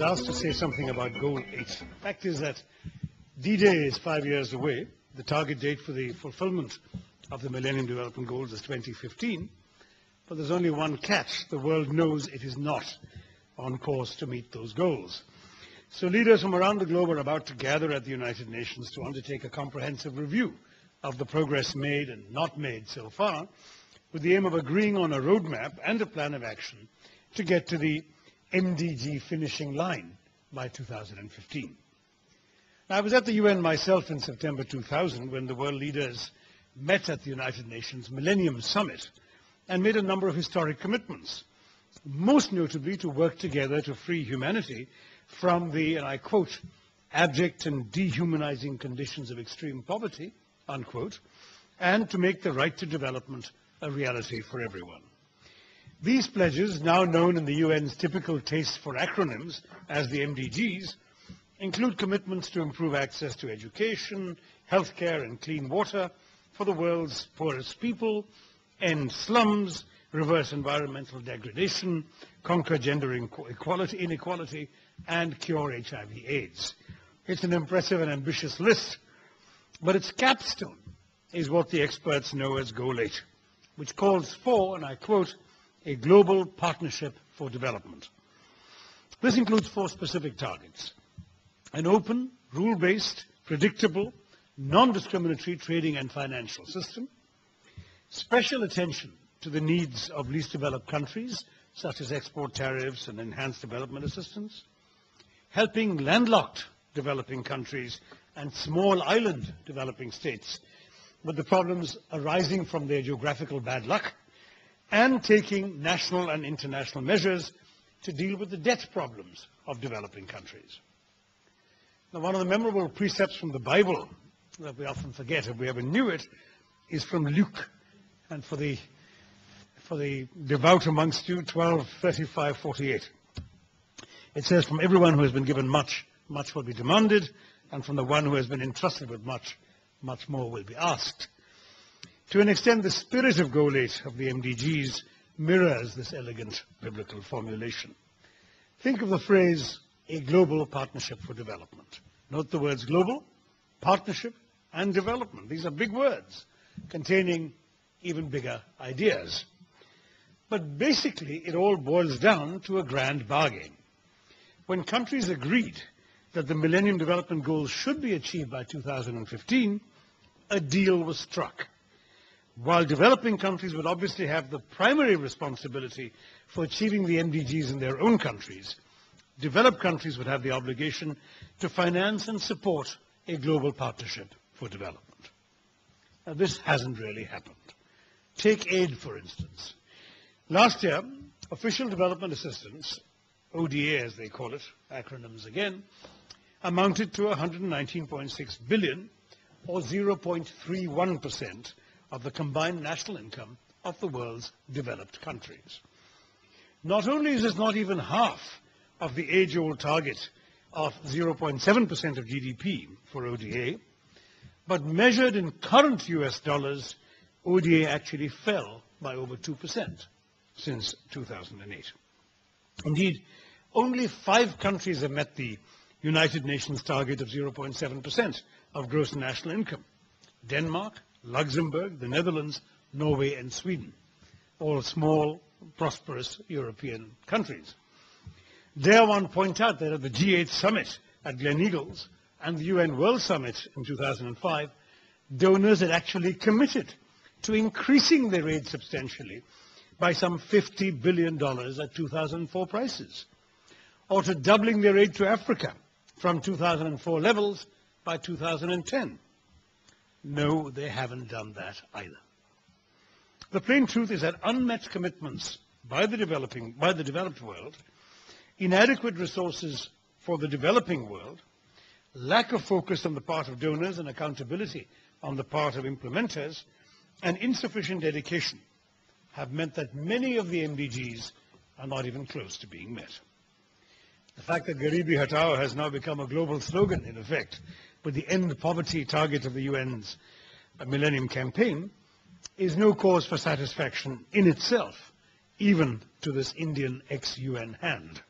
asked to say something about Goal 8. The fact is that D-Day is 5 years away. The target date for the fulfillment of the Millennium Development Goals is 2015. But there's only one catch. The world knows it is not on course to meet those goals. So leaders from around the globe are about to gather at the United Nations to undertake a comprehensive review of the progress made and not made so far, with the aim of agreeing on a roadmap and a plan of action to get to the MDG finishing line by 2015. Now, I was at the UN myself in September 2000 when the world leaders met at the United Nations Millennium Summit and made a number of historic commitments, most notably to work together to free humanity from the, and I quote, abject and dehumanizing conditions of extreme poverty, unquote, and to make the right to development a reality for everyone. These pledges, now known in the UN's typical taste for acronyms as the MDGs, include commitments to improve access to education, healthcare and clean water for the world's poorest people, end slums, reverse environmental degradation, conquer gender inequality, and cure HIV/AIDS. It's an impressive and ambitious list, but its capstone is what the experts know as Goal 8, which calls for, and I quote, a global partnership for development. This includes 4 specific targets: an open, rule-based, predictable, non-discriminatory trading and financial system, special attention to the needs of least developed countries, such as export tariffs and enhanced development assistance, helping landlocked developing countries and small island developing states with the problems arising from their geographical bad luck, and taking national and international measures to deal with the debt problems of developing countries. Now, one of the memorable precepts from the Bible that we often forget if we ever knew it is from Luke, and for the devout amongst you, 12:35-48. It says, "From everyone who has been given much, much will be demanded, and from the one who has been entrusted with much, much more will be asked." To an extent, the spirit of Goal 8 of the MDGs mirrors this elegant biblical formulation. Think of the phrase, a global partnership for development. Note the words global, partnership, and development. These are big words containing even bigger ideas. But basically, it all boils down to a grand bargain. When countries agreed that the Millennium Development Goals should be achieved by 2015, a deal was struck. While developing countries would obviously have the primary responsibility for achieving the MDGs in their own countries, developed countries would have the obligation to finance and support a global partnership for development. Now, this hasn't really happened. Take aid, for instance. Last year, official development assistance, ODA as they call it, acronyms again, amounted to 119.6 billion, or 0.31% of the combined national income of the world's developed countries. Not only is this not even half of the age-old target of 0.7% of GDP for ODA, but measured in current US dollars, ODA actually fell by over 2% since 2008. Indeed, only 5 countries have met the United Nations target of 0.7% of gross national income: Denmark, Luxembourg, the Netherlands, Norway, and Sweden, all small, prosperous European countries. Dare one point out that at the G8 summit at Gleneagles and the UN World Summit in 2005, donors had actually committed to increasing their aid substantially by some $50 billion at 2004 prices, or to doubling their aid to Africa from 2004 levels by 2010. No, they haven't done that either. The plain truth is that unmet commitments by the developed world, inadequate resources for the developing world, lack of focus on the part of donors and accountability on the part of implementers, and insufficient dedication have meant that many of the MDGs are not even close to being met. The fact that Garibi Hatao has now become a global slogan, in effect, with the end poverty target of the UN's Millennium Campaign, is no cause for satisfaction in itself, even to this Indian ex-UN hand.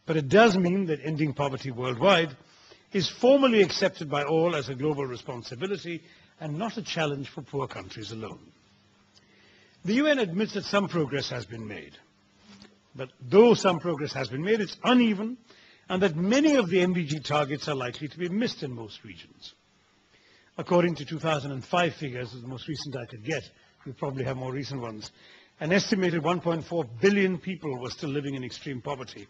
But it does mean that ending poverty worldwide is formally accepted by all as a global responsibility and not a challenge for poor countries alone. The UN admits that some progress has been made. But though some progress has been made, it's uneven, and that many of the MDG targets are likely to be missed in most regions. According to 2005 figures, the most recent I could get, we probably have more recent ones, an estimated 1.4 billion people were still living in extreme poverty,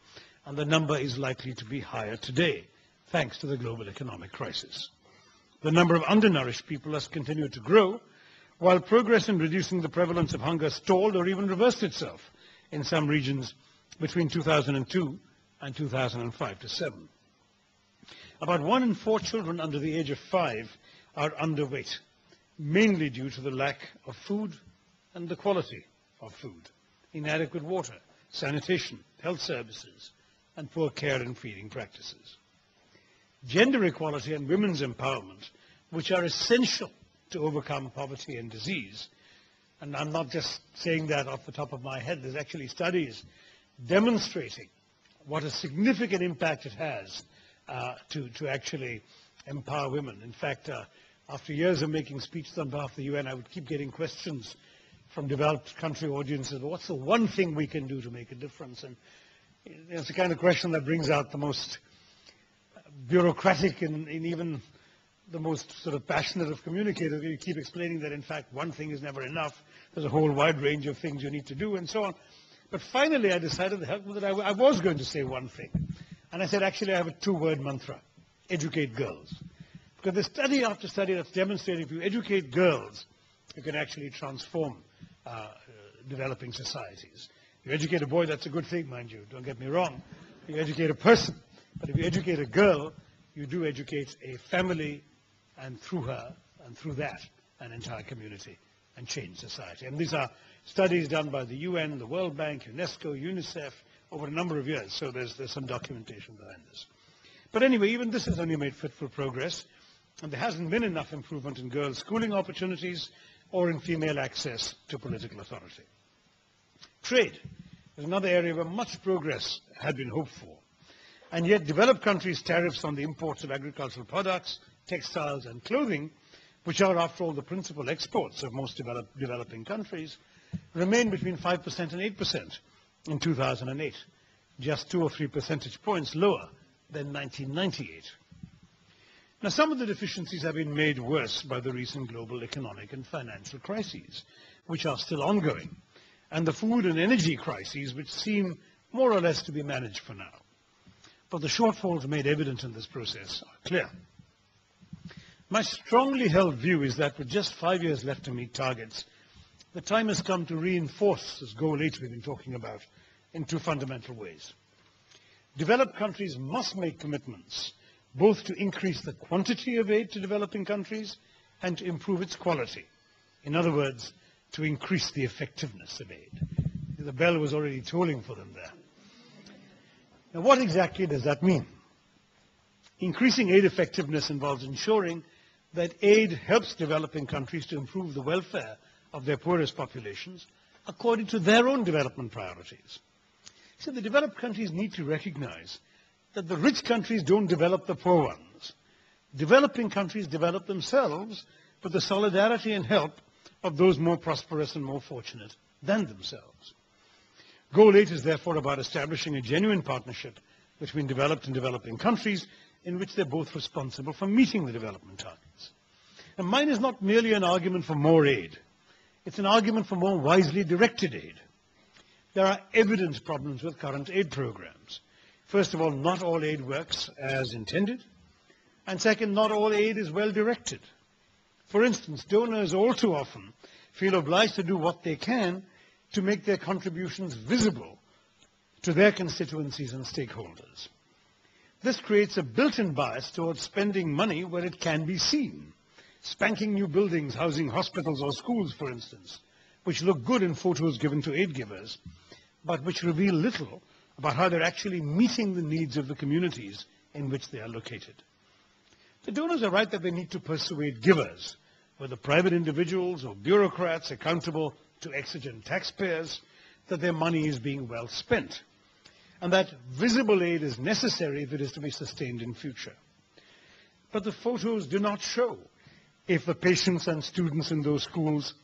and the number is likely to be higher today, thanks to the global economic crisis. The number of undernourished people has continued to grow, while progress in reducing the prevalence of hunger stalled or even reversed itself in some regions between 2002 and 2005 to 7. About 1 in 4 children under the age of 5 are underweight, mainly due to the lack of food and the quality of food, inadequate water, sanitation, health services, and poor care and feeding practices. Gender equality and women's empowerment, which are essential to overcome poverty and disease, and I'm not just saying that off the top of my head, there's actually studies demonstrating what a significant impact it has to actually empower women. In fact, after years of making speeches on behalf of the UN, I would keep getting questions from developed country audiences, what's the one thing we can do to make a difference? And it's the kind of question that brings out the most bureaucratic and even the most sort of passionate of communicators. You keep explaining that, in fact, one thing is never enough. There's a whole wide range of things you need to do and so on. But finally, I decided that I was going to say one thing. And I said, actually, I have a 2-word mantra: educate girls. Because there's study after study that's demonstrated if you educate girls, you can actually transform developing societies. You educate a boy, that's a good thing, mind you, don't get me wrong. You educate a person. But if you educate a girl, you do educate a family, and through her, and through that, an entire community, and change society. And these are studies done by the UN, the World Bank, UNESCO, UNICEF, over a number of years. So there's some documentation behind this. But anyway, even this has only made fitful progress, and there hasn't been enough improvement in girls' schooling opportunities or in female access to political authority. Trade is another area where much progress had been hoped for. And yet developed countries' tariffs on the imports of agricultural products, textiles and clothing, which are after all the principal exports of most developing countries, remain between 5% and 8% in 2008, just 2 or 3 percentage points lower than 1998. Now, some of the deficiencies have been made worse by the recent global economic and financial crises, which are still ongoing, and the food and energy crises, which seem more or less to be managed for now. But the shortfalls made evident in this process are clear. My strongly held view is that with just 5 years left to meet targets, the time has come to reinforce this goal 8 we've been talking about in 2 fundamental ways. Developed countries must make commitments both to increase the quantity of aid to developing countries and to improve its quality. In other words, to increase the effectiveness of aid. The bell was already tolling for them there. Now, what exactly does that mean? Increasing aid effectiveness involves ensuring that aid helps developing countries to improve the welfare of their poorest populations according to their own development priorities. So the developed countries need to recognize that the rich countries don't develop the poor ones. Developing countries develop themselves with the solidarity and help of those more prosperous and more fortunate than themselves. Goal 8 is therefore about establishing a genuine partnership between developed and developing countries in which they're both responsible for meeting the development targets. And mine is not merely an argument for more aid. It's an argument for more wisely directed aid. There are evident problems with current aid programs. First of all, not all aid works as intended. And second, not all aid is well directed. For instance, donors all too often feel obliged to do what they can to make their contributions visible to their constituencies and stakeholders. This creates a built-in bias towards spending money where it can be seen. Spanking new buildings housing hospitals or schools, for instance, which look good in photos given to aid givers, but which reveal little about how they're actually meeting the needs of the communities in which they are located. The donors are right that they need to persuade givers, whether private individuals or bureaucrats accountable to exigent taxpayers, that their money is being well spent. and that visible aid is necessary if it is to be sustained in future. But the photos do not show if the patients and students in those schools